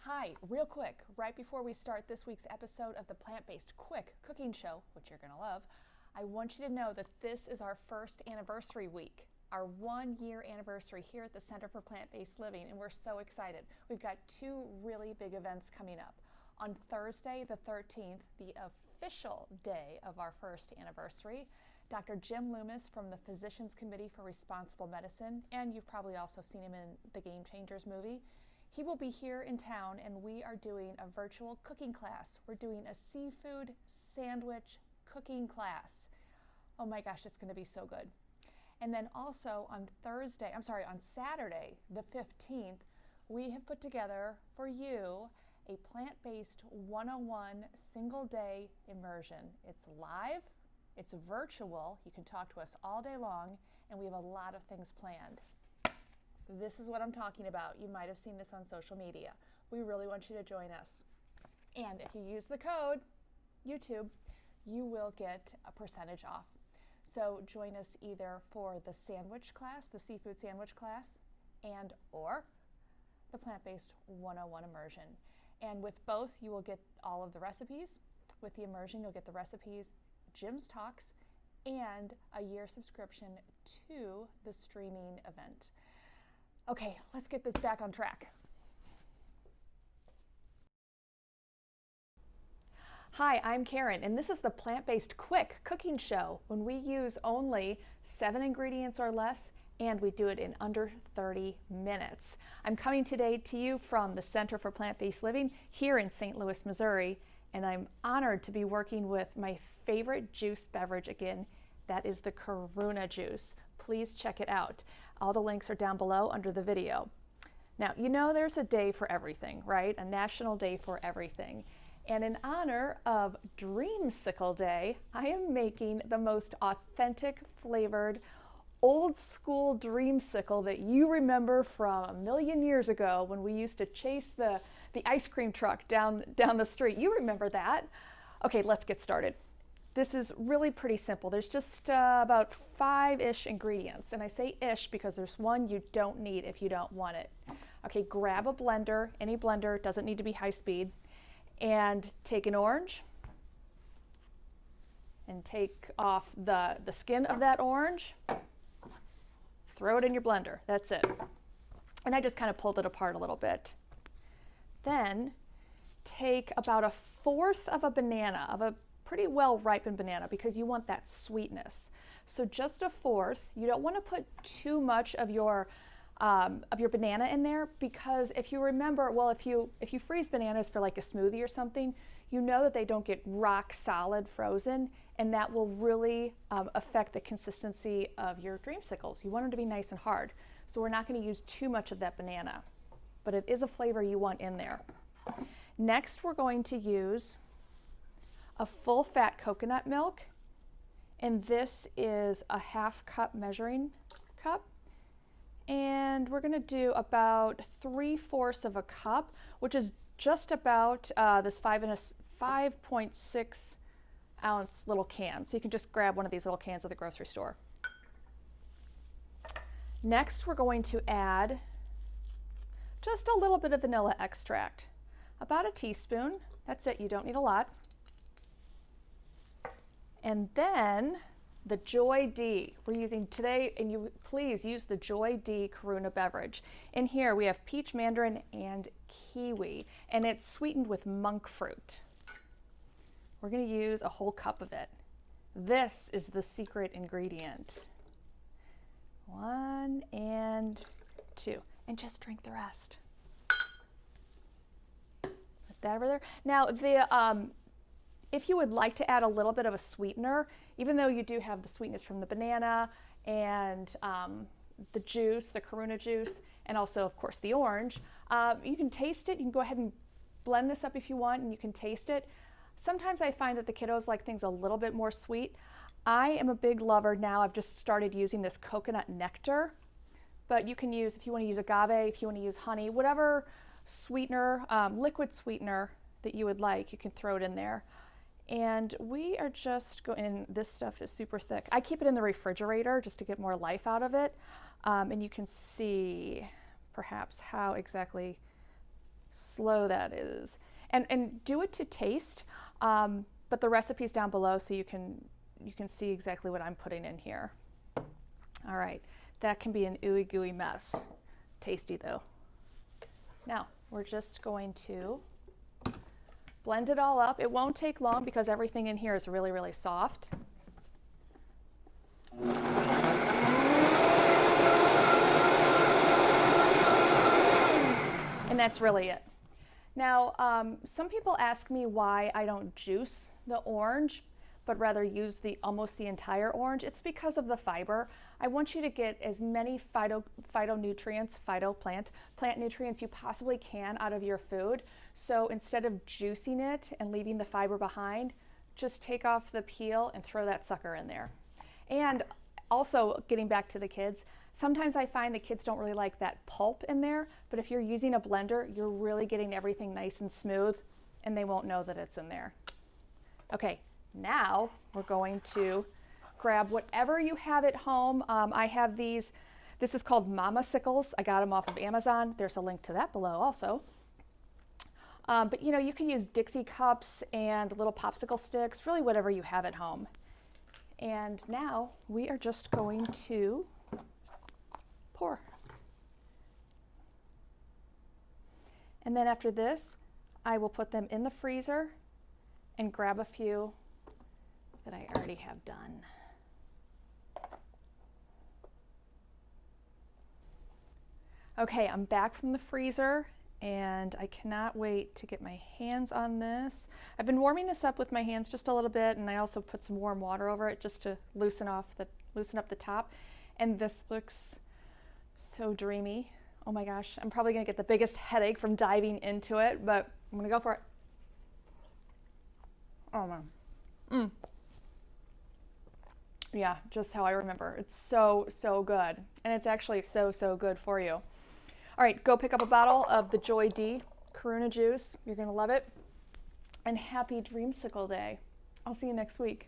Hi, real quick, right before we start this week's episode of the Plant-Based Quick Cooking Show, which you're gonna love, I want you to know that this is our first anniversary week, our 1-year anniversary here at the Center for Plant-Based Living, and we're so excited. We've got 2 really big events coming up. On Thursday, the 13th, the official day of our first anniversary, Dr. Jim Loomis from the Physicians Committee for Responsible Medicine, and you've probably also seen him in the Game Changers movie, he will be here in town, and we are doing a virtual cooking class. We're doing a seafood sandwich cooking class. Oh my gosh, it's gonna be so good. And then also on Saturday, the 15th, we have put together for you a plant-based 101 single day immersion. It's live, it's virtual, you can talk to us all day long, and we have a lot of things planned. This is what I'm talking about. You might have seen this on social media. We really want you to join us. And if you use the code YouTube, you will get a percentage off. So join us either for the sandwich class, the seafood sandwich class, and or the plant-based 101 immersion. And with both, you will get all of the recipes. With the immersion, you'll get the recipes, Jim's talks, and a year subscription to the streaming event. Okay, let's get this back on track. Hi, I'm Karen, and this is the Plant-Based Quick Cooking Show, when we use only 7 ingredients or less, and we do it in under 30 minutes. I'm coming today to you from the Center for Plant-Based Living here in St. Louis, Missouri, and I'm honored to be working with my favorite juice beverage again. That is the Karuna juice. Please check it out. All the links are down below under the video. Now, you know there's a day for everything, right? A national day for everything. And in honor of Dreamsicle Day, I am making the most authentic flavored, old school dreamsicle that you remember from a million years ago when we used to chase the ice cream truck down the street. You remember that. Okay, let's get started. This is really pretty simple. There's just about 5-ish ingredients. And I say ish because there's one you don't need if you don't want it. Okay, grab a blender, any blender, doesn't need to be high speed, and take an orange and take off the skin of that orange, throw it in your blender, that's it. And I just kind of pulled it apart a little bit. Then take about 1/4 of a banana, of a pretty well ripened banana, because you want that sweetness. So just 1/4. You don't want to put too much of your banana in there, because if you remember, well, if you freeze bananas for like a smoothie or something, you know that they don't get rock solid frozen, and that will really affect the consistency of your dreamsicles. You want them to be nice and hard. So we're not going to use too much of that banana, but it is a flavor you want in there. Next, we're going to use a full fat coconut milk, and this is a 1/2 cup measuring cup, and we're going to do about 3/4 of a cup, which is just about this 5.6 ounce little can. So you can just grab one of these little cans at the grocery store. Next, we're going to add just a little bit of vanilla extract, about a teaspoon. That's it, you don't need a lot. And then the Joy-D we're using today, and you please use the Joy-D Karuna beverage. In here we have peach, mandarin, and kiwi, and it's sweetened with monk fruit. We're going to use a whole cup of it. This is the secret ingredient. 1 and 2, and just drink the rest. Put that over there. Now if you would like to add a little bit of a sweetener, even though you do have the sweetness from the banana and the juice, the Karuna juice, and also, of course, the orange, you can taste it. You can go ahead and blend this up if you want, and you can taste it. Sometimes I find that the kiddos like things a little bit more sweet. I am a big lover now. I've just started using this coconut nectar, but you can use, if you want to use agave, if you want to use honey, whatever sweetener, liquid sweetener that you would like, you can throw it in there. And we are just going, and this stuff is super thick. I keep it in the refrigerator just to get more life out of it. And you can see perhaps how exactly slow that is. And do it to taste, but the recipe's down below so you can see exactly what I'm putting in here. All right, that can be an ooey gooey mess. Tasty though. Now, we're just going to blend it all up. It won't take long because everything in here is really, really soft. And that's really it. Now, some people ask me why I don't juice the orange, but rather use almost the entire orange. It's because of the fiber. I want you to get as many phytonutrients, plant nutrients you possibly can out of your food. So instead of juicing it and leaving the fiber behind, just take off the peel and throw that sucker in there. And also, getting back to the kids, sometimes I find the kids don't really like that pulp in there, but if you're using a blender, you're really getting everything nice and smooth, and they won't know that it's in there. Okay, now we're going to grab whatever you have at home. I have these, this is called popsicles. I got them off of Amazon. There's a link to that below also. But you know, you can use Dixie cups and little popsicle sticks, really whatever you have at home. And now we are just going to pour. And then after this, I will put them in the freezer and grab a few that I already have done. Okay, I'm back from the freezer and I cannot wait to get my hands on this. I've been warming this up with my hands just a little bit, and I also put some warm water over it just to loosen up the top. And this looks so dreamy. Oh my gosh, I'm probably gonna get the biggest headache from diving into it, but I'm gonna go for it. Oh man. Yeah, just how I remember. It's so, so good. And it's actually so, so good for you. All right, go pick up a bottle of the Joy-D Karuna juice. You're gonna love it. And happy Dreamsicle Day. I'll see you next week.